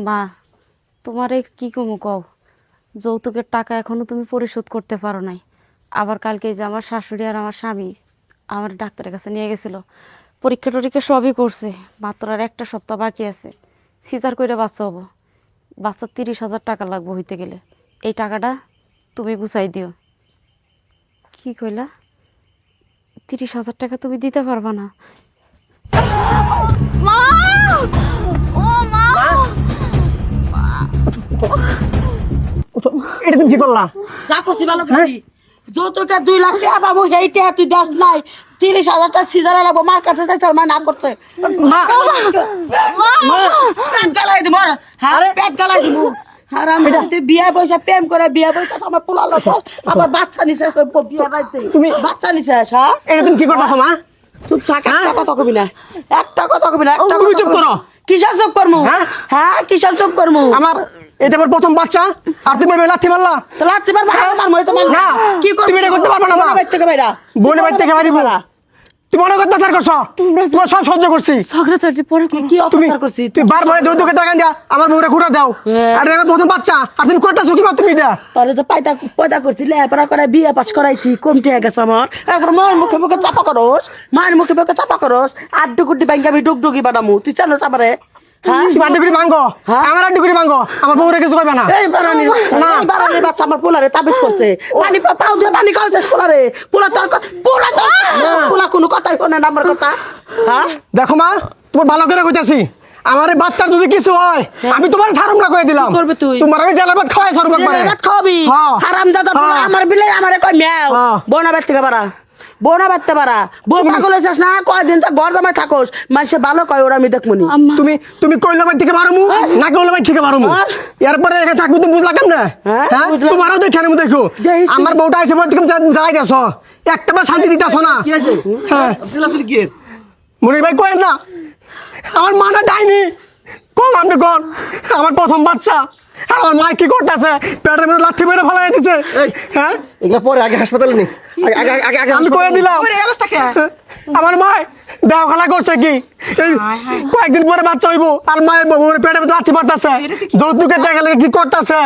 মা, তোমারে কি কমু কও, যৌতুকের টাকা এখনো তুমি পরিশোধ করতে পারো নাই। আবার কালকে যে আমার শাশুড়ি আর আমার স্বামী আমার ডাক্তারের কাছে নিয়ে গেছিল, পরীক্ষা টরীক্ষা সবই করছে, মাত্র আর একটা সপ্তাহ বাকি আছে, সিজার করে বাচ্চা হবো। বাচ্চার 30,000 টাকা লাগবে হইতে গেলে। এই টাকাটা তুমি গুছাই দিও। কি কইলা? 30,000 টাকা তুমি দিতে পারবা না? মা! ও মা! এটা তুমি কি করলা? যা করছি ভালো করছি। যৌতুকটা 2 লাখ টাকা পাবো, সেইটা তুই দেখ নাই। 30,000 টাকা সিজারে লাগবো, মার কাছে চাইছে, মা না করছে। মা পেট গালাই দিব, হ্যাঁ পেট গালাই দিব। হারাম জাদি বিয়া পয়সা প্রেম করে বিয়া পয়সা আমার পোলালো তো আবার বাচ্চা নিছে বিয়া রাইতে তুমি বাচ্চা নিছে হ্যাঁ। এটা তুমি কি করতেছো মা? চুপ থাক, একটা কথা কবি না, একটা কথা কবি না, একটা তুমি কথা চুপ কবি না। করো। কিসের চুপ করমু? হ্যাঁ? হ্যাঁ কিসের চুপ করমু? আমার এটা আমার প্রথম বাচ্চা আর তুমি এভাবে লাথি মারলা? তো লাত্তি মারবো, আমার মনে তো না, কি করবো? তুমি এটা করতে পারবে না, মা। বোনের বাড়ি থেকে বাইরা, বোনের বাড়ি থেকে বাড়ি বলা তুমি অনেক অত্যাচার করছো। তোমার সব সহ্য করছি। ঝগড়াঝাটি পরে কি তুমি অত্যাচার করছি? তুই বারবার যৌতুকের টাকা দিয়া আমার বউরে ঘুরে দাও। হ্যাঁ। আর এটা আমার প্রথম বাচ্চা আর তুমি করতেছো কি তুমি এটা? তাহলে যে পয়দা করছি, লেপড়া করে বিয়ে পাস করাইছি, কমতে গেছে আমার। এখন মায়ের মুখে মুখে চাপা করস, মায়ের মুখে মুখে চাপা করস, আড্ডু কুড্ডি ব্যাংকে আমি ডুগডুগি বানামু, তুই জানোস আমারে? হ্যাঁ তুমি আড্ডি করে ভাঙ্গো, হ্যাঁ? আমার আড্ডি করে ভাঙ্গো, আমার বউরে কিছু কইবে না। এই বারানির বাচ্চা, না। এই বারানির বাচ্চা আমার পোলারে তাবিজ করছে। পানি পাও দিয়ে পানি খাওয়াইছিস পোলারে। পোলা কোনো কথাই শোনে না আমার কথা। হ্যাঁ দেখো মা, তোমার ভালো করে কইতাছি, আমার এই বাচ্চার যদি কিছু হয় আমি তোমার ছাড়ুম না কই দিলাম। কি করবে তুই? তোমার আমি জেলা ভাত খাওয়াই ছাড়ুম একবারে। জেলের ভাত খাওয়াবি? হ্যাঁ। হারামজাদা পোলা, হ্যাঁ। আমার বিলে আমারে কয় ম্যাও। হ্যাঁ। বোনা বাড়তে পারা, বোনা বাড়তে পারা, বউ পাগল হয়েছিস না, কয়দিন তা ঘর জামাই থাকোস, মানুষে ভালো কয় ওরা আমি দেখমুনি। আম্মা, তুমি তুমি কইলো বাড়ি থেকে বারমু না কইলো বাড়ি থেকে বারমু, আর? এরপরে এখানে থাকবো তুমি বুঝলা কেন না? হ্যাঁ, হ্যাঁ বুঝলাম। তোমারও দেখে আমি দেখো দেখিস তুই। আমার বউটা এসে বলতে যাই দেছ একটা বার শান্তি দিতেছ না। হ্যাঁ মনির ভাই কয়েন না, আমার মাটা ডাইনি কোন আপনি কোন, আমার প্রথম বাচ্চা আর আমার মা কি করতেছে, পেটের মধ্যে লাথি মেরে ফেলাই দিছে। হ্যাঁ এগুলো পরে আগে হাসপাতালে নি আগে আমি কয়ে দিলাম এই অবস্থা কে? আমার মা দেওয়া খেলা করছে কি এই কয়েকদিন পরে বাচ্চা হইব আর মায়ের বউর পেটের মধ্যে লাথি মারতেছে, যৌতুকের টাকা লাগে কি করতেছে।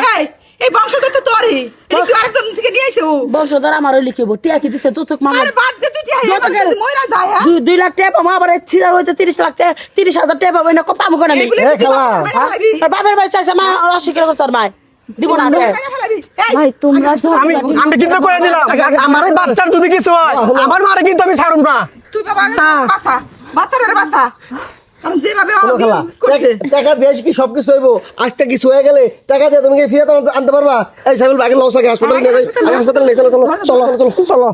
এই বংশধর তো তোরই, এটা কি আরেকজন থেকে নিয়ে আইছে ও? বংশধর আমারও লিখিব, টিয়া কি দিছে যৌতুক মামলা। আরে বাদ দে তুই টিয়া, যৌতুকের মইরা যায় হ্যাঁ? 2 লাখ টাকা পাবো, আবার ছিড়া হইতে 30 লাখ টাকা, 30,000 টাকা পাবো না, কম পাবো কেন আমি? এগুলো এই তুই খেলা। মেরে ফেলাবি। আর বাপের বাড়ি চাইছে, মা অস্বীকার করছে, আর মায় দিব না রে। মেরে ফেলাবি। এই, ভাই তোমরা আমি আমি কিন্তু কয়ে দিলাম আমার এই বাচ্চার যদি কিছু হয় আমার মারে কিন্তু আমি ছাড়ুম না। তুই বাবা হ্যাঁ। বাসা, বাচ্চারে বাসা। আমি যেভাবে খেলা করছে টাকা দিয়ে কি সবকিছু হইব, আজকে কিছু হয়ে গেলে টাকা দিয়ে তুমি কি ফিরে আনতে পারবা? এই সাইকেল আগে লস আগে হাসপাতালে নিয়ে যাই, আগে হাসপাতালে নিয়ে চলো চলো চলো চলো চলো।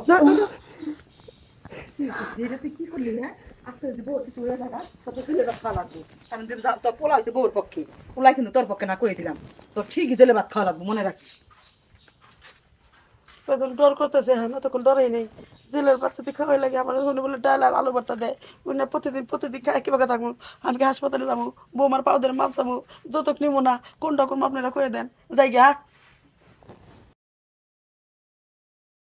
কি করলি না? আজকে যদি বউ কিছু হয়ে যায় না, তত জেলে ভাত খাওয়া লাগবে। কারণ যে তোর পোলা হয়েছে বউর পক্ষে, পোলাই কিন্তু তোর পক্ষে না কয়ে দিলাম। তোর ঠিকই জেলে ভাত খাওয়া লাগবে, মনে রাখিস। প্রথম ডর করতেছে, হ্যাঁ না তখন ডরেই নেই। জেলের বাচ্চাতে খাওয়াই লাগে, আমার মনে বলে ডাল আর আলু ভর্তা দেয়, ওই না প্রতিদিন খাই কিভাবে থাকবো। আমি কি হাসপাতালে যাবো, বৌমার পাউদের মাপ যাবো, যৌতুক নিবো না, কোনটা করবো আপনারা কয়ে দেন, যাই গিয়া।